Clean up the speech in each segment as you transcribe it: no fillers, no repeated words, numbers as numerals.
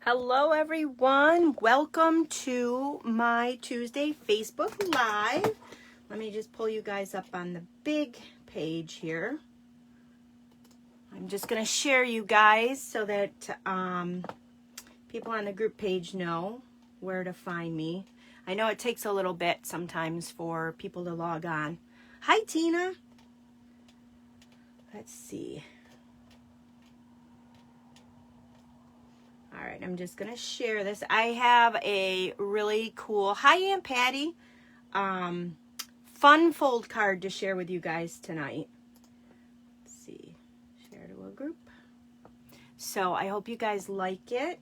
Hello everyone, welcome to my Tuesday Facebook Live. Let me just pull you guys up on the big page here. I'm just going to share you guys so that people on the group page know where to find me. I know it takes a little bit sometimes for people to log on. Hi Tina. Let's see. All right, I'm just going to share this. I have a really cool, hi Aunt Patty, fun fold card to share with you guys tonight. Let's see, share to a group. So I hope you guys like it.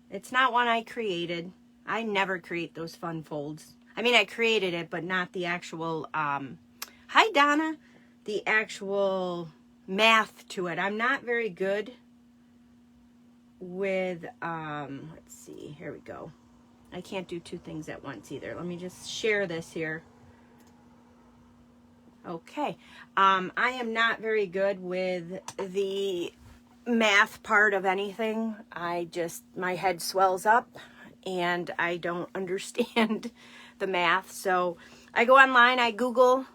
It's not one I created. I never create those fun folds. I mean, I created it, but not the actual, hi Donna, the actual math to it. I'm not very good with let's see, here we go. I can't do two things at once either. Let me just share this here. Okay, I am not very good with the math part of anything. My head swells up and I don't understand the math. So I go online, I Google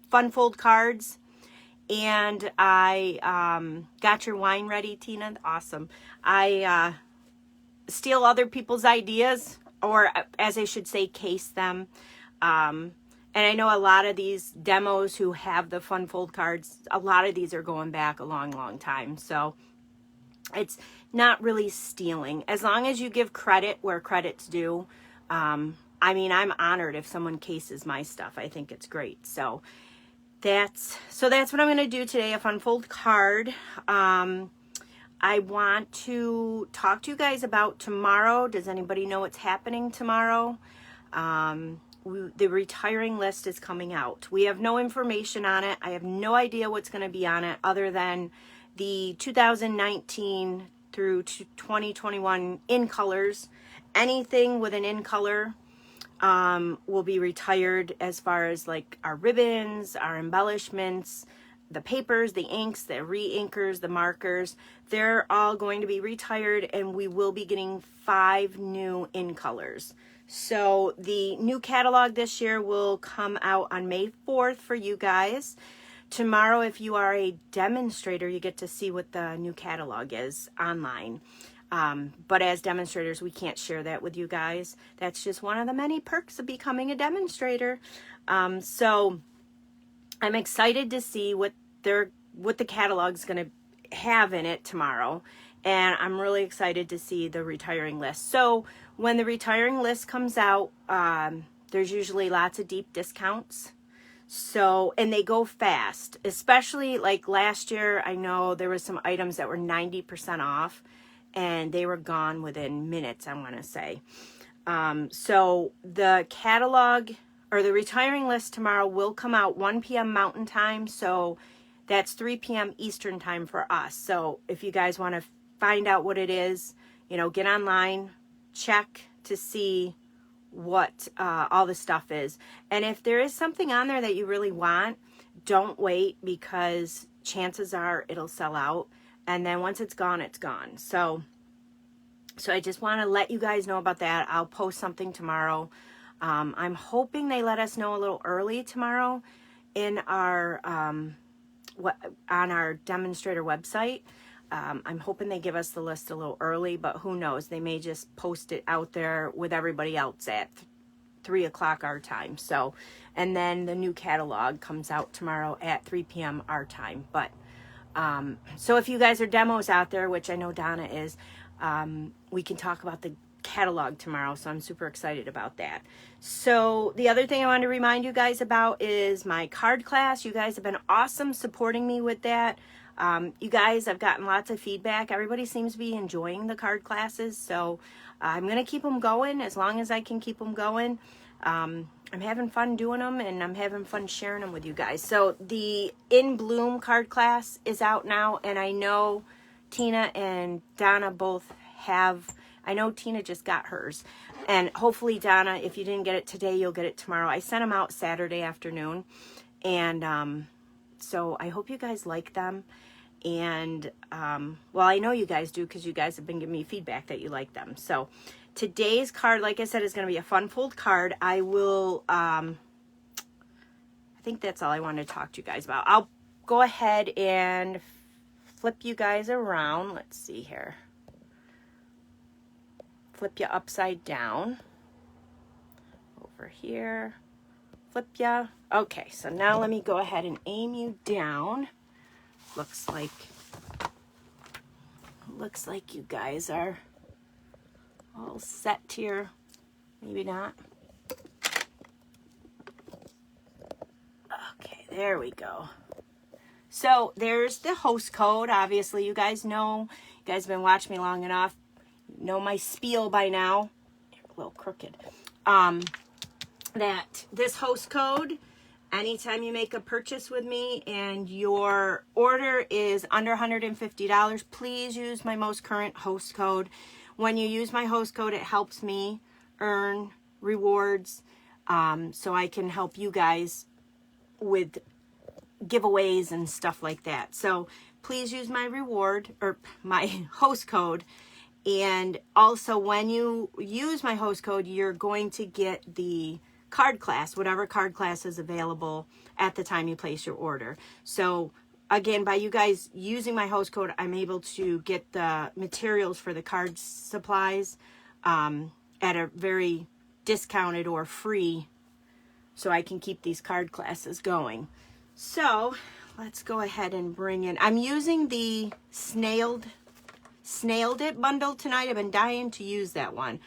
fun fold cards, and I got your wine ready, Tina. Awesome. I steal other people's ideas, or as I should say, case them. And I know a lot of these demos who have the fun fold cards, a lot of these are going back a long, long time. So it's not really stealing. As long as you give credit where credit's due. I mean, I'm honored if someone cases my stuff. I think it's great. So that's what I'm going to do today, a fun fold card. I want to talk to you guys about tomorrow. Does anybody know what's happening tomorrow? The retiring list is coming out. We have no information on it. I have no idea what's going to be on it other than the 2019 through 2021 in colors. Anything with an in color will be retired, as far as like our ribbons, our embellishments, the papers, the inks, the re-inkers, the markers. They're all going to be retired, and we will be getting 5 new in colors. So the new catalog this year will come out on May 4th for you guys. Tomorrow, if you are a demonstrator, you get to see what the new catalog is online. But as demonstrators, we can't share that with you guys. That's just one of the many perks of becoming a demonstrator. So I'm excited to see what the catalog's going to have in it tomorrow. And I'm really excited to see the retiring list. So when the retiring list comes out, there's usually lots of deep discounts. So, and they go fast, especially like last year. I know there was some items that were 90% off, and they were gone within minutes, I want to say. So the catalog or the retiring list tomorrow will come out 1 p.m. Mountain Time. So that's 3 p.m. Eastern Time for us. So if you guys want to find out what it is, get online, check to see what all the stuff is. And if there is something on there that you really want, don't wait, because chances are it'll sell out. And then once it's gone, it's gone. So I just want to let you guys know about that. I'll post something tomorrow. I'm hoping they let us know a little early tomorrow in our on our demonstrator website. I'm hoping they give us the list a little early, but who knows? They may just post it out there with everybody else at 3 o'clock our time. So, and then the new catalog comes out tomorrow at 3 p.m. our time. But so if you guys are demos out there, which I know Donna is, we can talk about the catalog tomorrow. So I'm super excited about that. So the other thing I want to remind you guys about is my card class. You guys have been awesome supporting me with that. You guys, I've gotten lots of feedback. Everybody seems to be enjoying the card classes. So I'm going to keep them going as long as I can keep them going. I'm having fun doing them, and I'm having fun sharing them with you guys. So the In Bloom card class is out now, and I know Tina and Donna both have. I know Tina just got hers, and hopefully Donna, if you didn't get it today, you'll get it tomorrow. I sent them out Saturday afternoon, and so I hope you guys like them. And, well, I know you guys do because you guys have been giving me feedback that you like them. So today's card, like I said, is going to be a fun fold card. I will, I think that's all I wanted to talk to you guys about. I'll go ahead and flip you guys around. Let's see here. Flip you upside down. Over here. Flip you. Okay, so now let me go ahead and aim you down. Looks like you guys are all set here. Maybe not. Okay, there we go. So there's the host code. Obviously, you guys know. You guys have been watching me long enough. You know my spiel by now. A little crooked. That this host code, anytime you make a purchase with me and your order is under $150, please use my most current host code. When you use my host code, it helps me earn rewards, so I can help you guys with giveaways and stuff like that. So please use my reward or my host code. And also when you use my host code, you're going to get the card class, whatever card class is available at the time you place your order. So again, by you guys using my host code, I'm able to get the materials for the card supplies at a very discounted or free, so I can keep these card classes going. So let's go ahead and bring in, I'm using the Snailed It bundle tonight. I've been dying to use that one,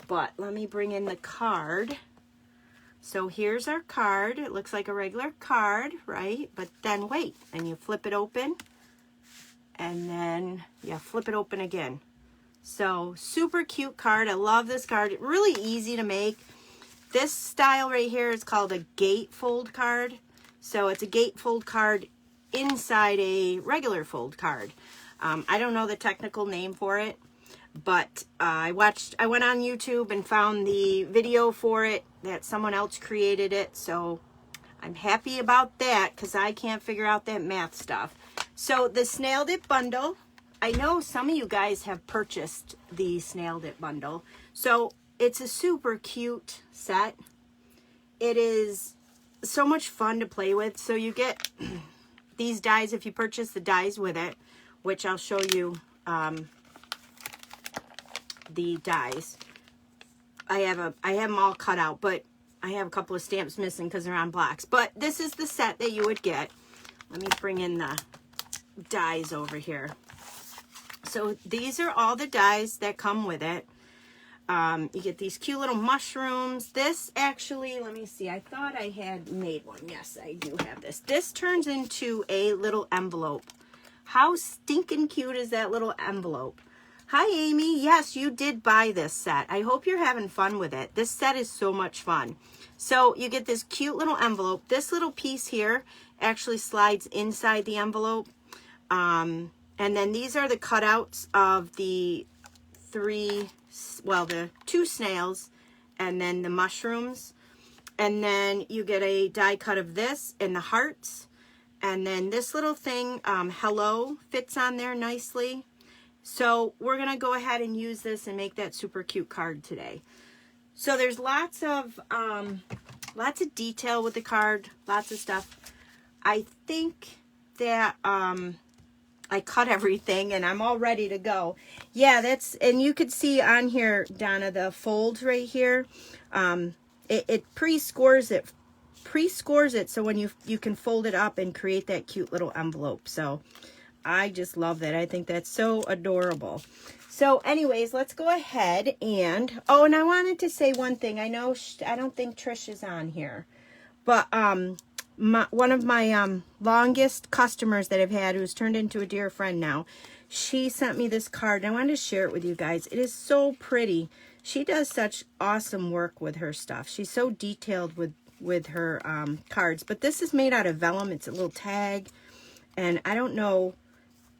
but let me bring in the card. So here's our card. It looks like a regular card, right? But then wait, and you flip it open, and then you flip it open again. So super cute card. I love this card. Really easy to make. This style right here is called a gatefold card. So it's a gatefold card inside a regular fold card. I don't know the technical name for it, but I went on YouTube and found the video for it that someone else created it. So I'm happy about that because I can't figure out that math stuff. So the Snailed It bundle, I know some of you guys have purchased the Snailed It bundle. So it's a super cute set. It is so much fun to play with. So you get these dies if you purchase the dies with it, which I'll show you the dies. I have them all cut out, but I have a couple of stamps missing because they're on blocks. But this is the set that you would get. Let me bring in the dies over here. So these are all the dies that come with it. You get these cute little mushrooms. This actually, let me see, I thought I had made one. Yes, I do have this. This turns into a little envelope. How stinking cute is that little envelope? Hi, Amy. Yes, you did buy this set. I hope you're having fun with it. This set is so much fun. So you get this cute little envelope. This little piece here actually slides inside the envelope. And then these are the cutouts of the the two snails and then the mushrooms. And then you get a die cut of this and the hearts. And then this little thing, hello, fits on there nicely. So we're going to go ahead and use this and make that super cute card today. So there's lots of detail with the card, lots of stuff. I think that I cut everything and I'm all ready to go. Yeah, and you could see on here, Donna, the folds right here. It pre-scores it so when you can fold it up and create that cute little envelope. So I just love that. I think that's so adorable. So anyways, let's go ahead and, oh, and I wanted to say one thing. I know, I don't think Trish is on here, but one of my longest customers that I've had, who's turned into a dear friend now, she sent me this card, and I wanted to share it with you guys. It is so pretty. She does such awesome work with her stuff. She's so detailed with her cards. But this is made out of vellum. It's a little tag, and I don't know.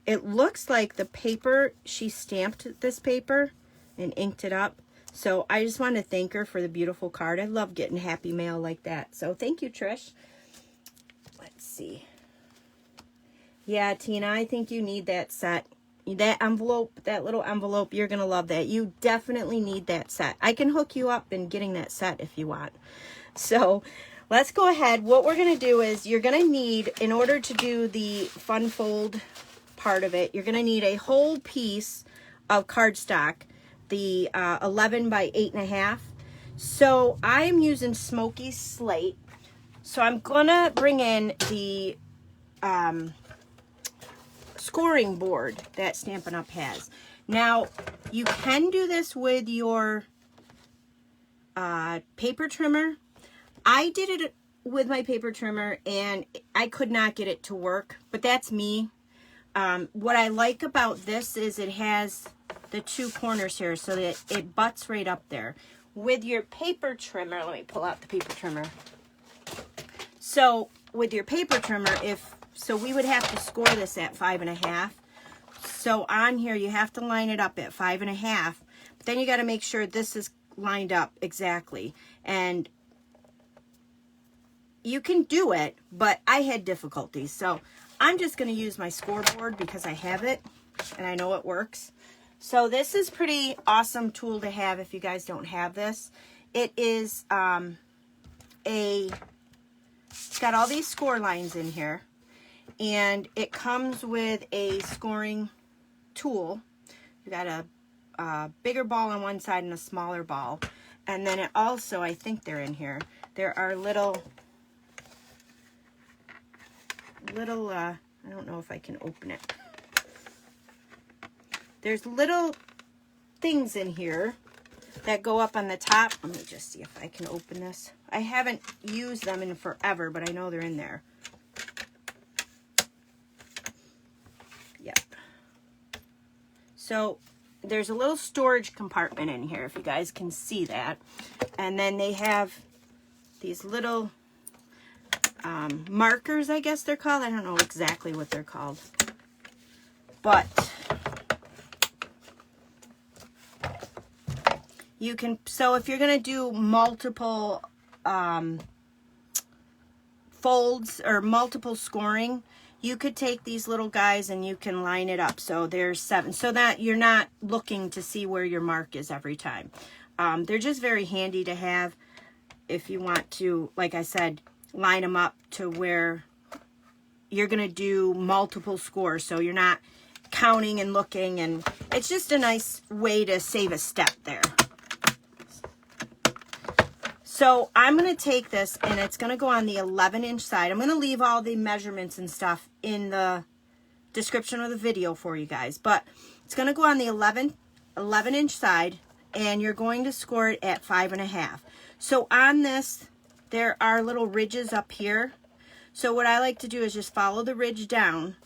It looks like the paper, she stamped this paper and inked it up. So I just want to thank her for the beautiful card. I love getting happy mail like that. So thank you, Trish. Let's see. Yeah, Tina, I think you need that set. That envelope, that little envelope, you're going to love that. You definitely need that set. I can hook you up in getting that set if you want. So let's go ahead. What we're going to do is you're going to need, in order to do the fun fold part of it, you're going to need a whole piece of cardstock, the 11 by 8.5. So I'm using Smokey slate. So I'm going to bring in the scoring board that Stampin' Up! Has. Now, you can do this with your paper trimmer. I did it with my paper trimmer and I could not get it to work, but that's me. What I like about this is it has the two corners here so that it butts right up there. With your paper trimmer, let me pull out the paper trimmer. So with your paper trimmer, so we would have to score this at 5.5. So on here, you have to line it up at 5.5. But then you got to make sure this is lined up exactly. And you can do it, but I had difficulties. So I'm just going to use my scoreboard because I have it and I know it works. So this is pretty awesome tool to have if you guys don't have this. It is it's got all these score lines in here. And it comes with a scoring tool. You got a bigger ball on one side and a smaller ball. And then it also, I think they're in here, there are little, I don't know if I can open it. There's little things in here that go up on the top. Let me just see if I can open this. I haven't used them in forever, but I know they're in there. Yep. So there's a little storage compartment in here, if you guys can see that. And then they have these little markers, I guess they're called. I don't know exactly what they're called. But you can, so if you're going to do multiple folds or multiple scoring, you could take these little guys and you can line it up. So there's 7, so that you're not looking to see where your mark is every time. They're just very handy to have if you want to, like I said, line them up to where you're going to do multiple scores. So you're not counting and looking, and it's just a nice way to save a step there. So I'm going to take this and it's going to go on the 11-inch side. I'm going to leave all the measurements and stuff in the description of the video for you guys. But it's going to go on the 11-inch side, and you're going to score it at 5.5. So on this, there are little ridges up here. So what I like to do is just follow the ridge down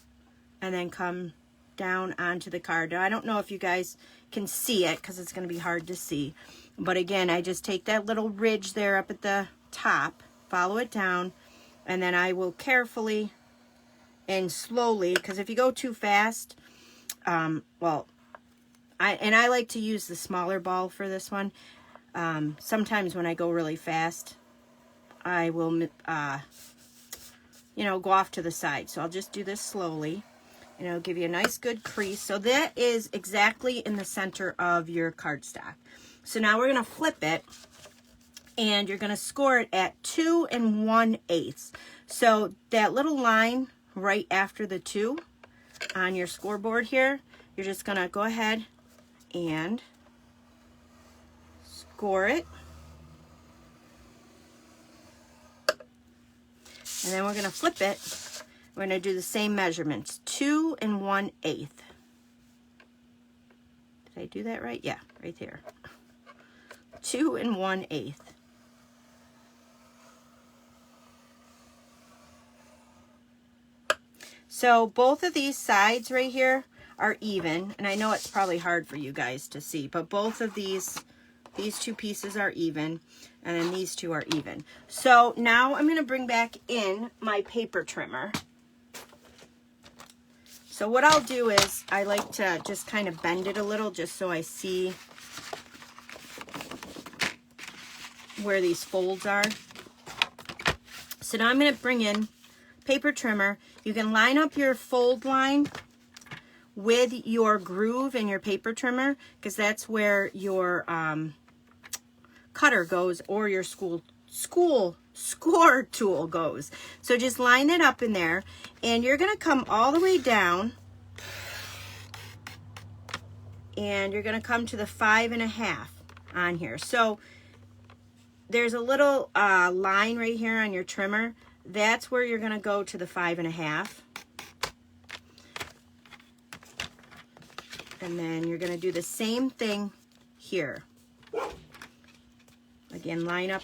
and then come down onto the card. Now, I don't know if you guys can see it because it's going to be hard to see. But again, I just take that little ridge there up at the top, follow it down, and then I will carefully and slowly, because if you go too fast, I like to use the smaller ball for this one. Sometimes when I go really fast, I will, go off to the side. So I'll just do this slowly, and it'll give you a nice good crease. So that is exactly in the center of your cardstock. So now we're going to flip it, and you're going to score it at 2 1/8. So that little line right after the 2 on your scoreboard here, you're just going to go ahead and score it. And then we're going to flip it. We're going to do the same measurements, 2 1/8. Did I do that right? Yeah, right there. 2 1/8. So both of these sides right here are even, and I know it's probably hard for you guys to see, but both of these two pieces are even, and then these two are even. So now I'm going to bring back in my paper trimmer. So what I'll do is I like to just kind of bend it a little just so I see where these folds are. So now I'm going to bring in paper trimmer. you can line up your fold line with your groove in your paper trimmer, because that's where your cutter goes, or your score tool goes. So just line it up in there, and you're going to come all the way down, and you're going to come to the 5.5 on here. So there's a little line right here on your trimmer. That's where you're going to go to the 5.5. And then you're going to do the same thing here. Again, line up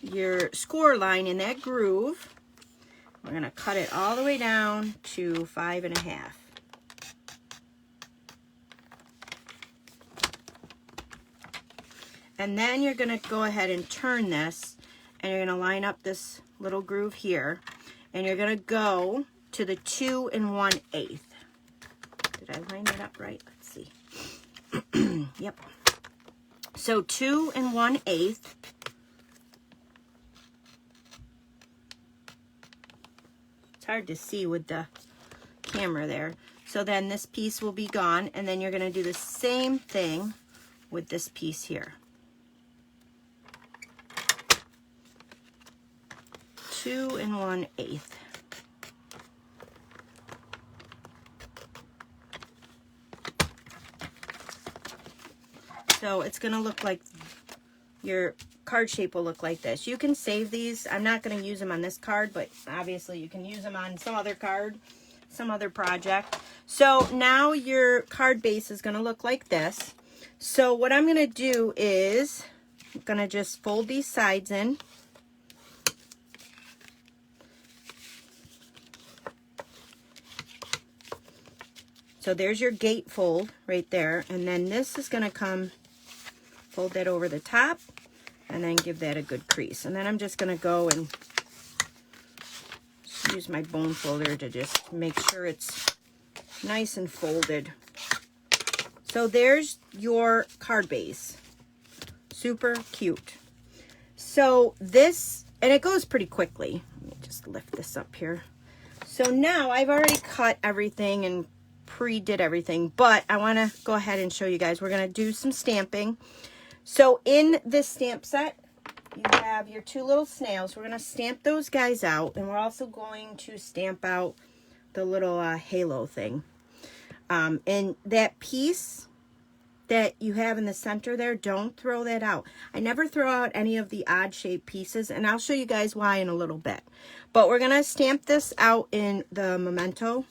your score line in that groove. We're going to cut it all the way down to 5.5. And then you're going to go ahead and turn this, and you're going to line up this little groove here, and you're going to go to the 2 1/8. Did I line that up right? Let's see. Yep. So 2 1/8. It's hard to see with the camera there. So then this piece will be gone, and then you're going to do the same thing with this piece here. 2 1/8. So it's going to look like, your card shape will look like this. You can save these. I'm not going to use them on this card, but obviously you can use them on some other card, some other project. So now your card base is going to look like this. So what I'm going to do is I'm going to just fold these sides in. So there's your gate fold right there, and then this is going to come, fold that over the top, and then give that a good crease. And then I'm just going to go and use my bone folder to just make sure it's nice and folded. So there's your card base. Super cute. So this, and it goes pretty quickly. Let me just lift this up here. So now I've already cut everything and pre-did everything, but I want to go ahead and show you guys. We're going to do some stamping. So in this stamp set, you have your two little snails. We're going to stamp those guys out, and we're also going to stamp out the little halo thing. And that piece that you have in the center there, don't throw that out. I never throw out any of the odd shaped pieces, and I'll show you guys why in a little bit. But we're going to stamp this out in the memento.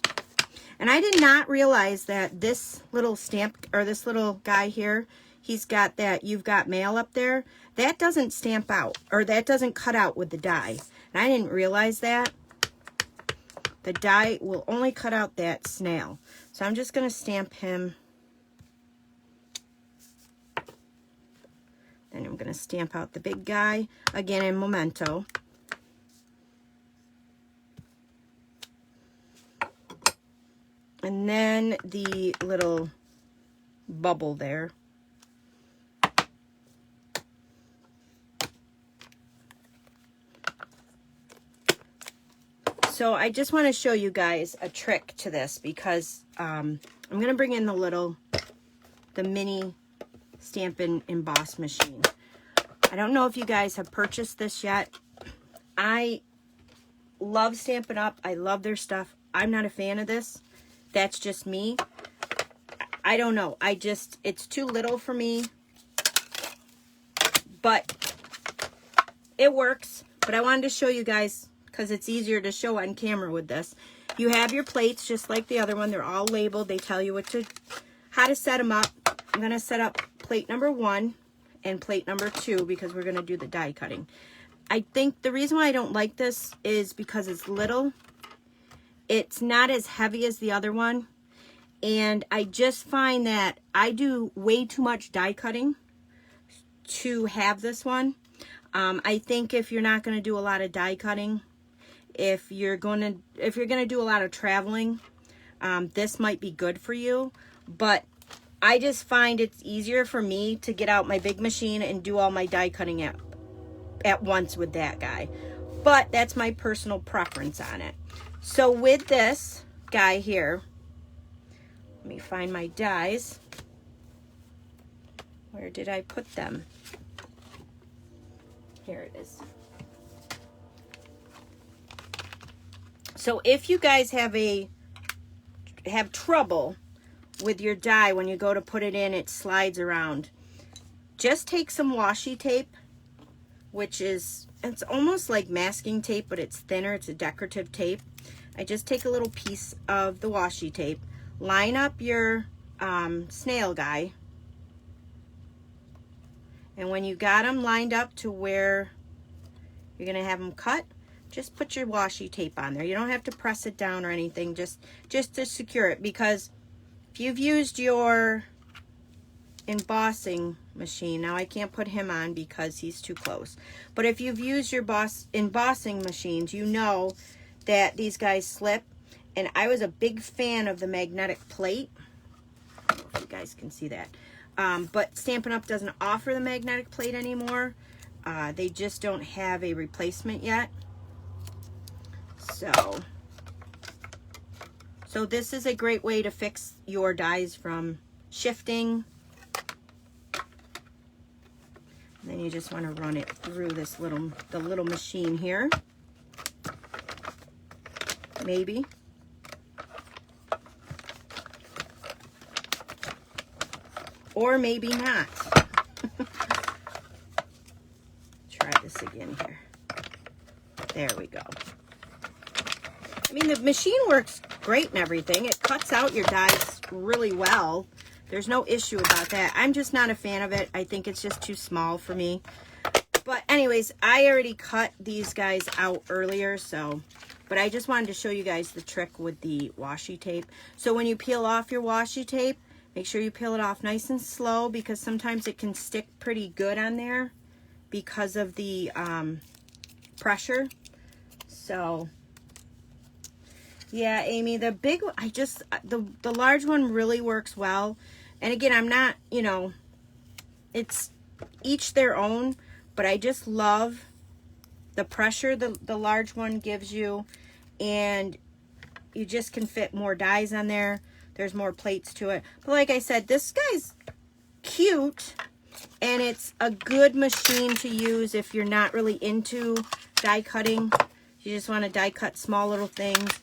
And I did not realize that this little stamp, or this little guy here, he's got that "You've Got Mail" up there. That doesn't stamp out, or that doesn't cut out with the die. And I didn't realize that. The die will only cut out that snail. So I'm just going to stamp him. Then I'm going to stamp out the big guy, again in memento. And then the little bubble there. So I just want to show you guys a trick to this, because I'm going to bring in the mini Stampin' emboss machine. I don't know if you guys have purchased this yet. I love Stampin' Up. I love their stuff. I'm not a fan of this. That's just me. I don't know. It's too little for me. But it works. But I wanted to show you guys, because it's easier to show on camera with this. You have your plates just like the other one. They're all labeled. They tell you how to set them up. I'm going to set up plate number 1 and plate number 2 because we're going to do the die cutting. I think the reason why I don't like this is because it's little. It's not as heavy as the other one. And I just find that I do way too much die cutting to have this one. I think if you're not going to do a lot of die cutting, if you're going to do a lot of traveling, this might be good for you. But I just find it's easier for me to get out my big machine and do all my die cutting at once with that guy. but that's my personal preference on it. So with this guy here, let me find my dies. Where did I put them? Here it is. So if you guys have trouble with your die when you go to put it in, it slides around, just take some washi tape, which is, it's almost like masking tape, but it's thinner. It's a decorative tape. I just take a little piece of the washi tape, line up your snail guy, and when you got them lined up to where you're going to have them cut, just put your washi tape on there. You don't have to press it down or anything, just to secure it, because if you've used your embossing machine, now I can't put him on because he's too close, but if you've used your embossing machines, you know that these guys slip. And I was a big fan of the magnetic plate. I don't know if you guys can see that, but Stampin' Up! Doesn't offer the magnetic plate anymore. They just don't have a replacement yet. So this is a great way to fix your dies from shifting. And then you just want to run it through this the little machine here. Maybe. Or maybe not. Try this again here. There we go. I mean, the machine works great and everything. It cuts out your dies really well. There's no issue about that. I'm just not a fan of it. I think it's just too small for me. But anyways, I already cut these guys out earlier, so, but I just wanted to show you guys the trick with the washi tape. So when you peel off your washi tape, make sure you peel it off nice and slow, because sometimes it can stick pretty good on there because of the pressure. So yeah, Amy, the big, the large one really works well. And again, I'm not, you know, it's each their own, but I just love the pressure the large one gives you, and you just can fit more dies on there. There's more plates to it. But like I said, this guy's cute, and it's a good machine to use if you're not really into die cutting. You just want to die cut small little things.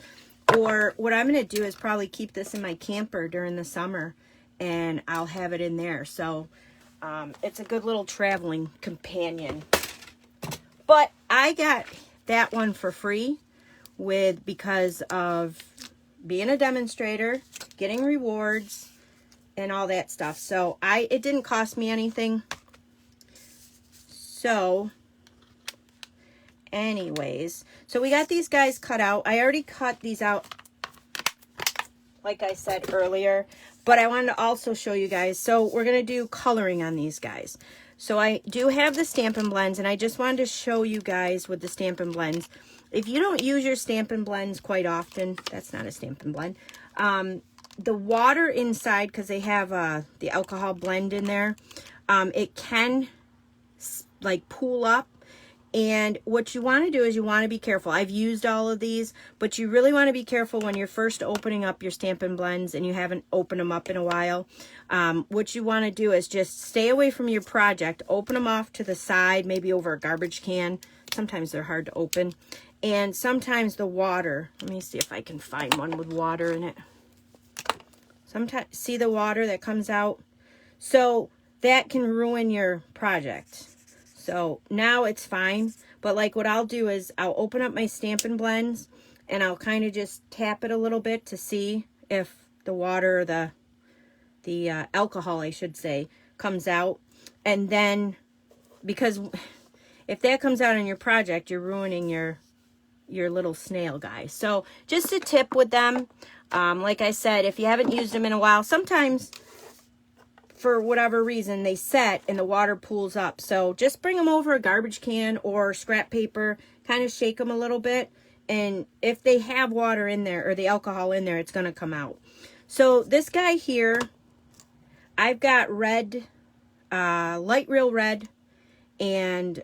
Or what I'm going to do is probably keep this in my camper during the summer, and I'll have it in there. So it's a good little traveling companion. But I got that one for free because of being a demonstrator, getting rewards, and all that stuff. So it didn't cost me anything. So anyways, so we got these guys cut out. I already cut these out, like I said earlier, but I wanted to also show you guys. So we're going to do coloring on these guys. So I do have the Stampin' Blends, and I just wanted to show you guys with the Stampin' Blends. If you don't use your Stampin' Blends quite often, that's not a Stampin' Blend. The water inside, because they have the alcohol blend in there, it can like pool up. And what you want to do is you want to be careful. I've used all of these, but you really want to be careful when you're first opening up your Stampin' Blends and you haven't opened them up in a while. What you want to do is just stay away from your project. Open them off to the side, maybe over a garbage can. Sometimes they're hard to open. And sometimes the water, let me see if I can find one with water in it. Sometimes, see the water that comes out? So that can ruin your project. So now it's fine, but like what I'll do is I'll open up my Stampin' Blends and I'll kind of just tap it a little bit to see if the water, or the alcohol, I should say, comes out. And then, because if that comes out on your project, you're ruining your little snail guy. So just a tip with them. Like I said, if you haven't used them in a while, sometimes for whatever reason they set and the water pools up. So just bring them over a garbage can or scrap paper, kind of shake them a little bit, and if they have water in there or the alcohol in there, it's going to come out. So this guy here, I've got red, light real red, and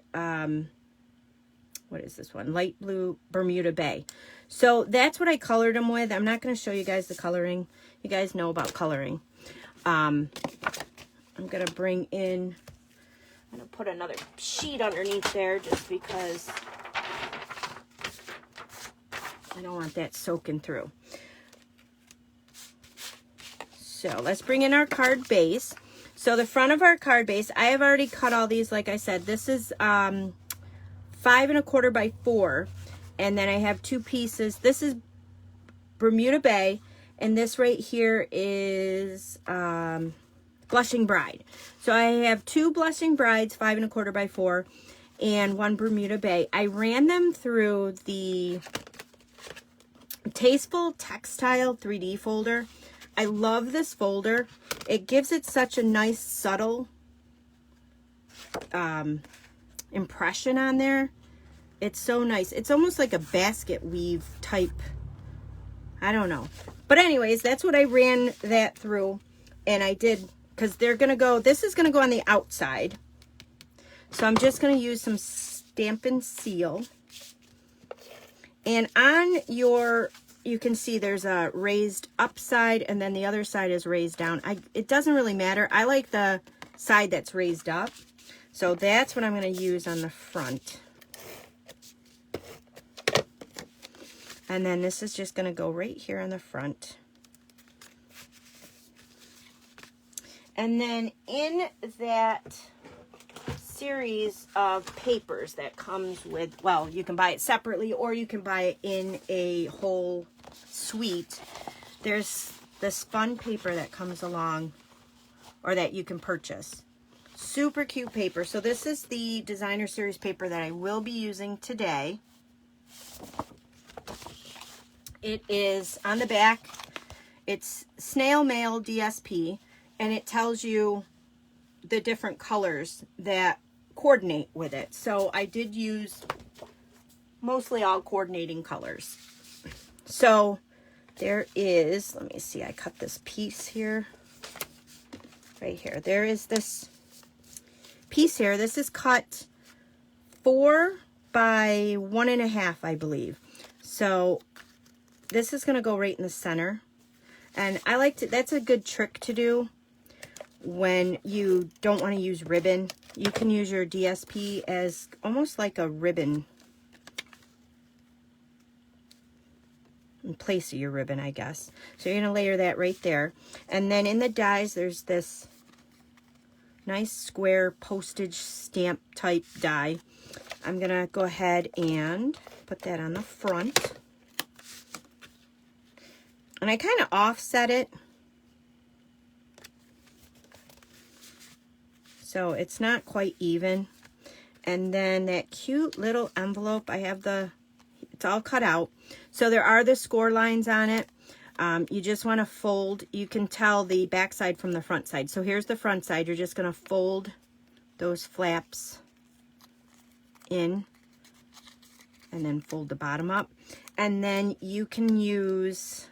what is this one? Light blue Bermuda Bay. So that's what I colored them with. I'm not going to show you guys the coloring. You guys know about coloring. I'm going to bring in, I'm going to put another sheet underneath there just because I don't want that soaking through. So let's bring in our card base. So the front of our card base, I have already cut all these. Like I said, this is 5 1/4 by 4. And then I have 2 pieces. This is Bermuda Bay. And this right here is Blushing Bride. So I have 2 Blushing Brides, 5 1/4 by 4. And 1 Bermuda Bay. I ran them through the Tasteful Textile 3D folder. I love this folder. It gives it such a nice, subtle impression on there. It's so nice. It's almost like a basket weave type. I don't know. But anyways, that's what I ran that through. And I did, because they're going to go, this is going to go on the outside. So I'm just going to use some Stampin' Seal. And on your, you can see there's a raised up side, and then the other side is raised down. It doesn't really matter. I like the side that's raised up. So that's what I'm going to use on the front. And then this is just going to go right here on the front. And then in that series of papers that comes with, well, you can buy it separately or you can buy it in a whole suite. There's this fun paper that comes along, or that you can purchase. Super cute paper. So this is the designer series paper that I will be using today. It is on the back. It's Snail Mail DSP, and it tells you the different colors that coordinate with it. So I did use mostly all coordinating colors. So there is, let me see, I cut this piece here, right here. There is this piece here. This is cut 4 by 1 1/2, I believe. So this is going to go right in the center. And I like to, that's a good trick to do when you don't want to use ribbon. You can use your DSP as almost like a ribbon in place of your ribbon, I guess. So you're going to layer that right there. And then in the dies, there's this nice square postage stamp type die. I'm going to go ahead and put that on the front. And I kind of offset it, so it's not quite even. And then that cute little envelope, I have it's all cut out. So there are the score lines on it. You just want to fold. You can tell the back side from the front side. So here's the front side. You're just going to fold those flaps in and then fold the bottom up. And then you can use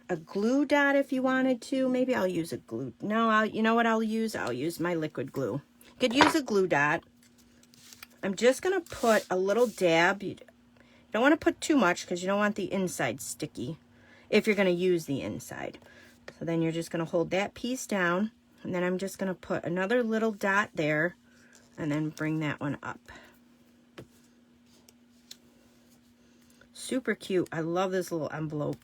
a glue dot if you wanted to. Maybe I'll use a glue. No, you know what I'll use? I'll use my liquid glue. Could use a glue dot. I'm just going to put a little dab. You don't want to put too much because you don't want the inside sticky if you're going to use the inside. So then you're just going to hold that piece down, and then I'm just going to put another little dot there and then bring that one up. Super cute. I love this little envelope.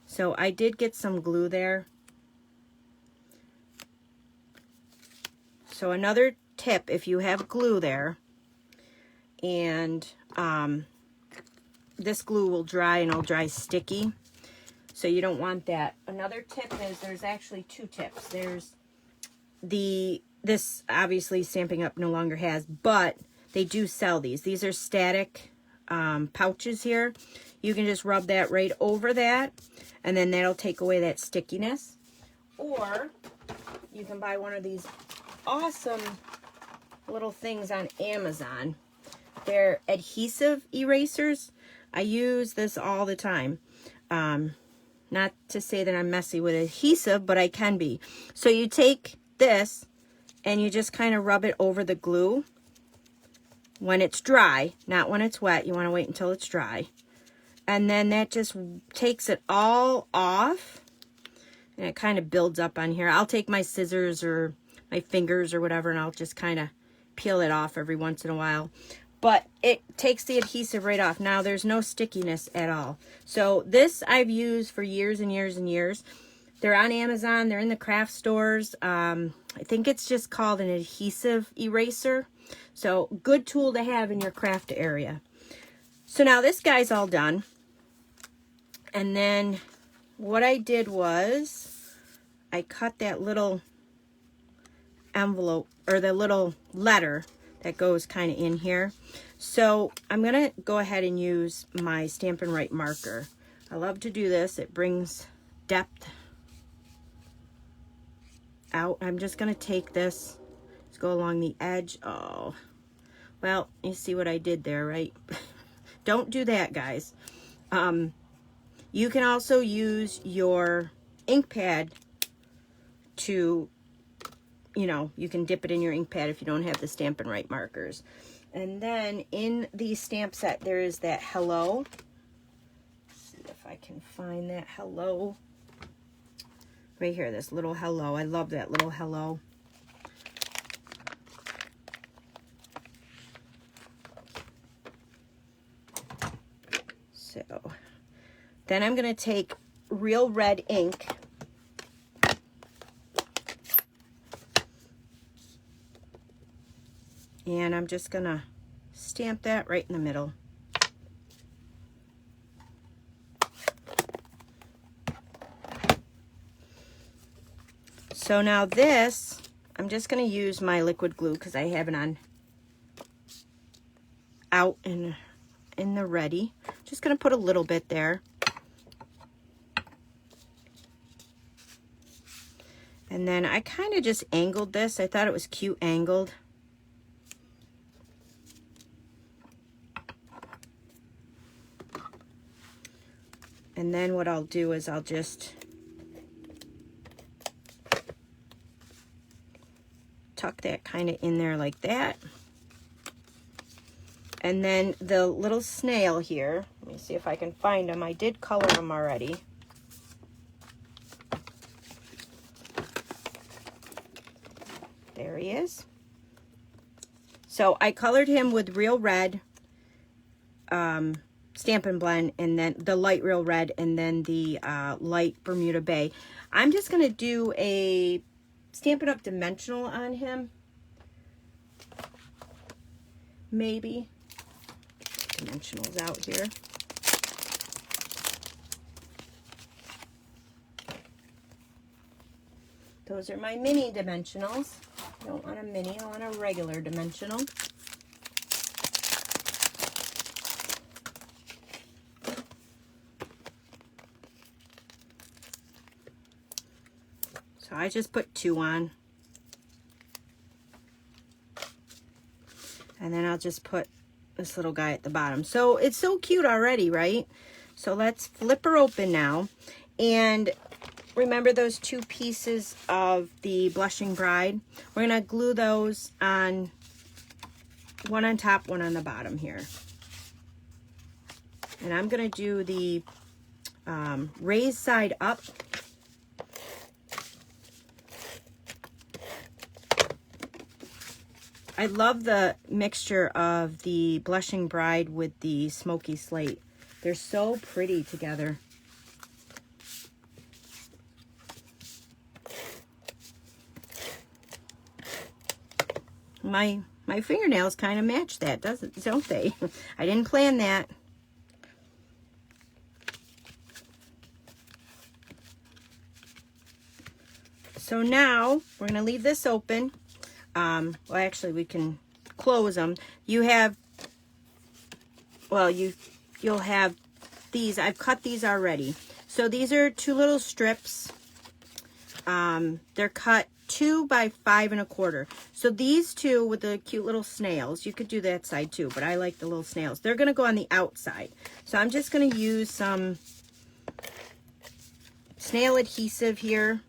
So I did get some glue there. So another tip, if you have glue there, and this glue will dry and it'll dry sticky, so you don't want that. Another tip is, there's actually 2 tips. There's this obviously Stampin' Up no longer has, but they do sell these. These are static pouches here. You can just rub that right over that, and then that'll take away that stickiness. Or you can buy one of these awesome little things on Amazon. They're adhesive erasers. I use this all the time. Not to say that I'm messy with adhesive, but I can be. So you take this and you just kind of rub it over the glue when it's dry, not when it's wet. You want to wait until it's dry. And then that just takes it all off, and it kind of builds up on here. I'll take my scissors or my fingers or whatever, and I'll just kind of peel it off every once in a while. But it takes the adhesive right off. Now there's no stickiness at all. So this I've used for years and years and years. They're on Amazon. They're in the craft stores. I think it's just called an adhesive eraser. So good tool to have in your craft area. So now this guy's all done. And then what I did was I cut that little envelope, or the little letter that goes kind of in here. So I'm going to go ahead and use my Stampin' Right marker. I love to do this. It brings depth out. I'm just going to take this, let's go along the edge. Oh, well, you see what I did there, right? Don't do that, guys. You can also use your ink pad to, you know, you can dip it in your ink pad if you don't have the Stampin' Right markers. And then in the stamp set, there is that hello. Let's see if I can find that hello. Right here, this little hello. I love that little hello. So then I'm going to take real red ink. And I'm just going to stamp that right in the middle. So now this, I'm just going to use my liquid glue because I have it on out in the ready. Just going to put a little bit there. And then I kind of just angled this. I thought it was cute angled. And then what I'll do is I'll just tuck that kind of in there like that. And then the little snail here, let me see if I can find him. I did color him already. There he is. So I colored him with real red, Stampin' Blend, and then the light real red, and then the light Bermuda Bay. I'm just going to do a Stampin' Up! Dimensional on him. Maybe. Dimensionals out here. Those are my mini dimensionals. I don't want a mini, I want a regular dimensional. So I just put 2 on. And then I'll just put this little guy at the bottom. So it's so cute already, right? So let's flip her open now. And remember those 2 pieces of the Blushing Bride? We're going to glue those on, one on top, one on the bottom here. And I'm going to do the raised side up. I love the mixture of the Blushing Bride with the Smokey Slate. They're so pretty together. My fingernails kind of match that, don't they? I didn't plan that. So now we're going to leave this open. Well, actually, we can close them. You have, well, you'll have these. I've cut these already. So these are 2 little strips. They're cut 2 by 5 1/4. So these 2 with the cute little snails, you could do that side too, but I like the little snails. They're going to go on the outside. So I'm just going to use some Snail Adhesive here.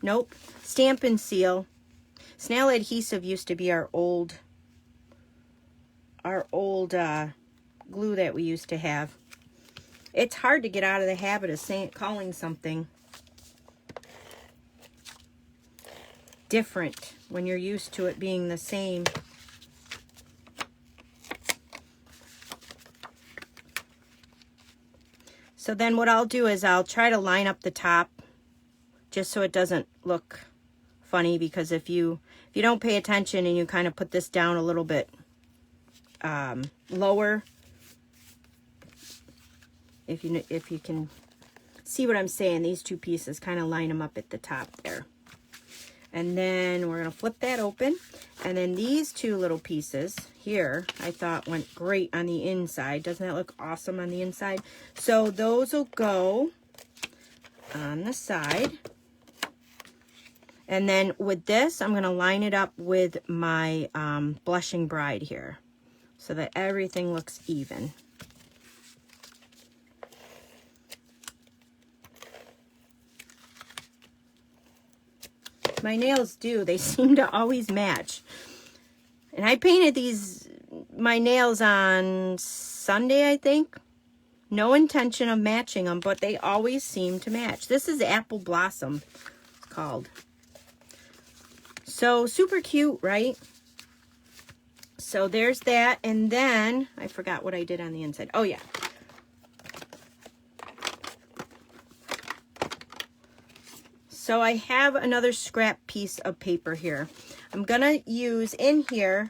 Nope. Stampin' Seal. Snail Adhesive used to be our old glue that we used to have. It's hard to get out of the habit of calling something different when you're used to it being the same. So then what I'll do is I'll try to line up the top just so it doesn't look funny, because if you don't pay attention and you kind of put this down a little bit lower, if you can see what I'm saying, these two pieces, kind of line them up at the top there. And then we're going to flip that open. And then these two little pieces here, I thought went great on the inside. Doesn't that look awesome on the inside? So those will go on the side. And then with this, I'm going to line it up with my Blushing Bride here so that everything looks even. My nails do. They seem to always match. And I painted my nails on Sunday, I think. No intention of matching them, but they always seem to match. This is Apple Blossom, it's called. So super cute, right? So there's that. And then I forgot what I did on the inside. Oh yeah. So I have another scrap piece of paper here. I'm going to use in here,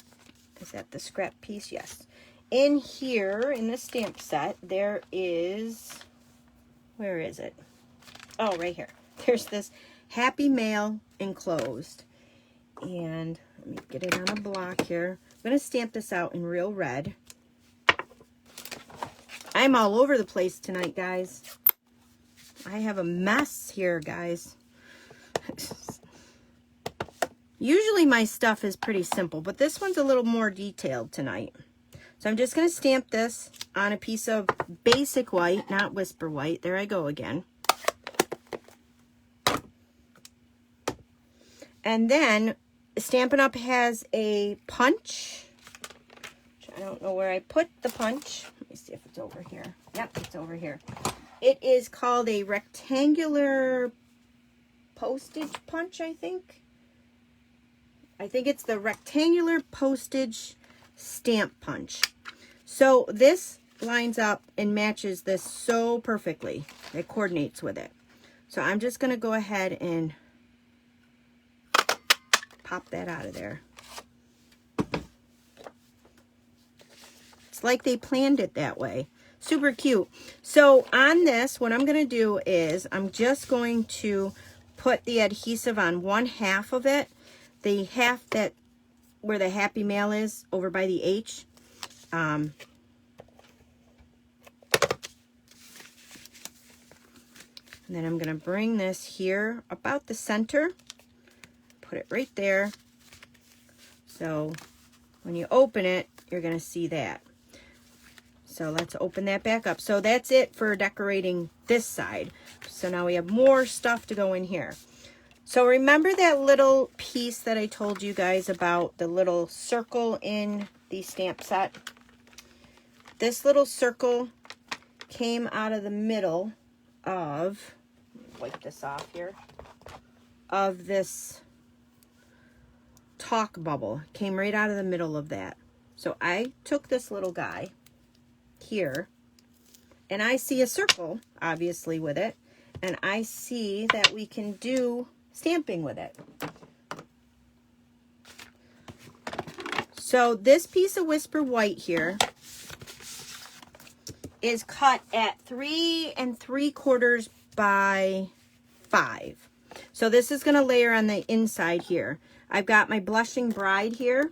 is that the scrap piece? Yes. In here, in the stamp set, there is, where is it? Oh, right here. There's this Happy Mail enclosed. And let me get it on a block here. I'm going to stamp this out in real red. I'm all over the place tonight, guys. I have a mess here, guys. Usually my stuff is pretty simple, but this one's a little more detailed tonight. So I'm just going to stamp this on a piece of basic white, not Whisper White. There I go again. And then Stampin' Up! Has a punch. I don't know where I put the punch. Let me see if it's over here. Yep, it's over here. It is called a rectangular postage punch, I think. I think it's the rectangular postage stamp punch. So this lines up and matches this so perfectly. It coordinates with it. So I'm just going to go ahead and pop that out of there. It's like they planned it that way. Super cute. So on this, what I'm going to do is I'm just going to put the adhesive on one half of it, the half that where the Happy Mail is over by the H. And then I'm going to bring this here about the center, put it right there. So when you open it, you're going to see that. So let's open that back up. So that's it for decorating this side. So now we have more stuff to go in here. So remember that little piece that I told you guys about, the little circle in the stamp set? This little circle came out of the middle of, wipe this off here, of this talk bubble. Came right out of the middle of that. So I took this little guy here, and I see a circle, obviously, with it, and I see that we can do stamping with it. So this piece of Whisper White here is cut at 3 3/4 by 5. So this is going to layer on the inside here. I've got my Blushing Bride here.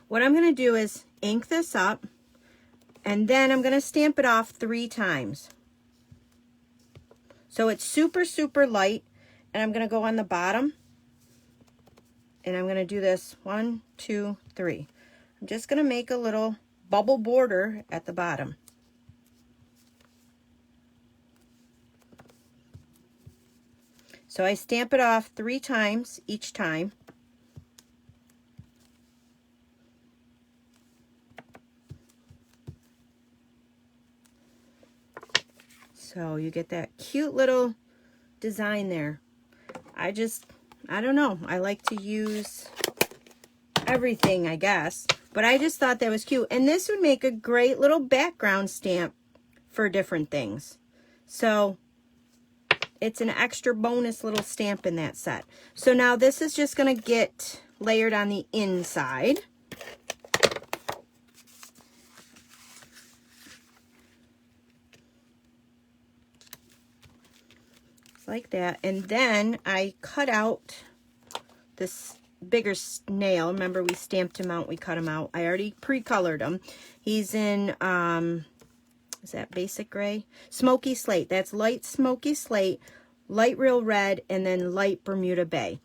What I'm going to do is ink this up, and then I'm going to stamp it off 3 times. So it's super, super light, and I'm going to go on the bottom, and I'm going to do this 1, 2, 3. I'm just going to make a little bubble border at the bottom. So I stamp it off 3 times each time. So you get that cute little design there. I don't know. I like to use everything, I guess. But I just thought that was cute. And this would make a great little background stamp for different things. So it's an extra bonus little stamp in that set. So now this is just going to get layered on the inside. Like that. And then I cut out this bigger snail. Remember, we stamped him out, we cut him out. I already pre-colored him. He's in is that basic gray? Smoky slate. That's light smoky slate, light real red, and then light Bermuda Bay.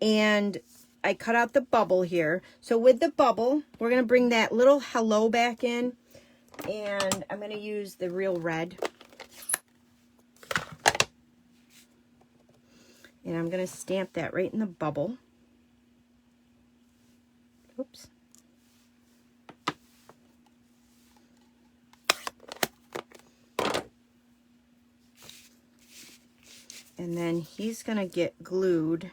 And I cut out the bubble here. So with the bubble, we're going to bring that little hello back in, and I'm going to use the real red. And I'm going to stamp that right in the bubble. Oops. And then he's going to get glued.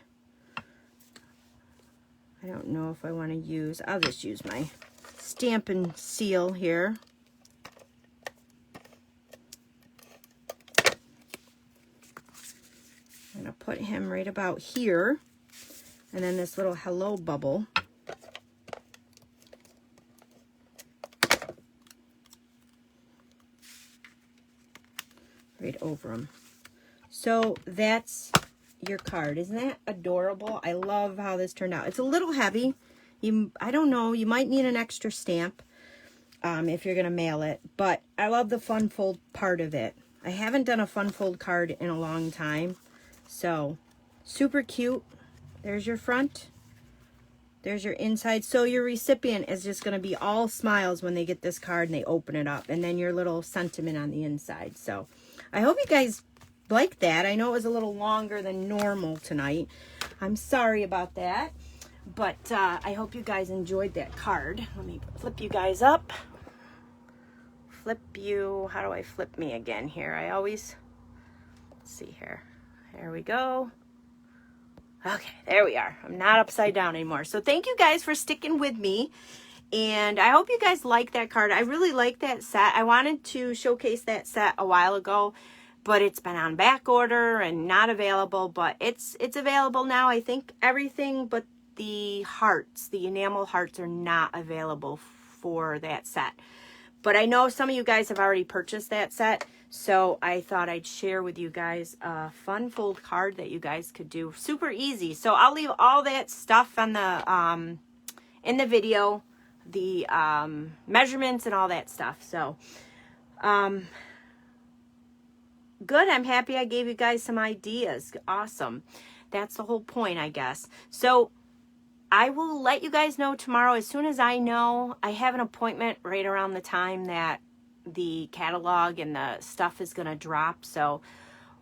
I don't know if I want to use, I'll just use my Stampin' seal here. I'm going to put him right about here, and then this little hello bubble. Right over him. So that's your card. Isn't that adorable? I love how this turned out. It's a little heavy. I don't know, you might need an extra stamp if you're going to mail it, but I love the fun fold part of it. I haven't done a fun fold card in a long time. So, super cute. There's your front. There's your inside. So your recipient is just going to be all smiles when they get this card and they open it up. And then your little sentiment on the inside. So, I hope you guys like that. I know it was a little longer than normal tonight. I'm sorry about that. But I hope you guys enjoyed that card. Let me flip you guys up. Flip you. How do I flip me again here? I always... Let's see here. There we go. Okay, there we are. I'm not upside down anymore. So thank you guys for sticking with me. And I hope you guys like that card. I really like that set. I wanted to showcase that set a while ago, but it's been on back order and not available. But it's available now. I think everything but the hearts, the enamel hearts, are not available for that set. But I know some of you guys have already purchased that set. So I thought I'd share with you guys a fun fold card that you guys could do. Super easy. So I'll leave all that stuff on the in the video, the measurements and all that stuff. So good. I'm happy I gave you guys some ideas. Awesome. That's the whole point, I guess. So I will let you guys know tomorrow. As soon as I know, I have an appointment right around the time that the catalog and the stuff is going to drop. So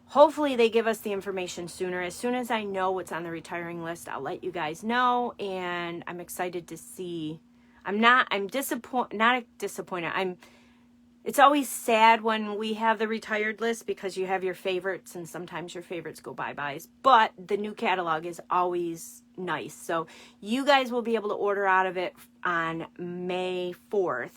hopefully they give us the information sooner. As soon as I know what's on the retiring list, I'll let you guys know. And I'm excited to see. I'm disappointed. It's always sad when we have the retired list because you have your favorites and sometimes your favorites go bye-byes. But the new catalog is always nice. So you guys will be able to order out of it on May 4th.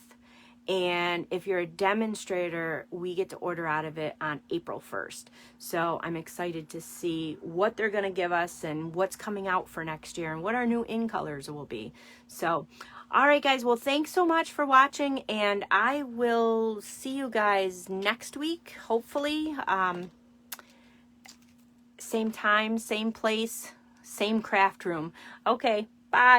And if you're a demonstrator, we get to order out of it on April 1st. So I'm excited to see what they're going to give us and what's coming out for next year and what our new in colors will be. So, all right, guys. Well, thanks so much for watching. And I will see you guys next week, hopefully. Same time, same place, same craft room. Okay, bye.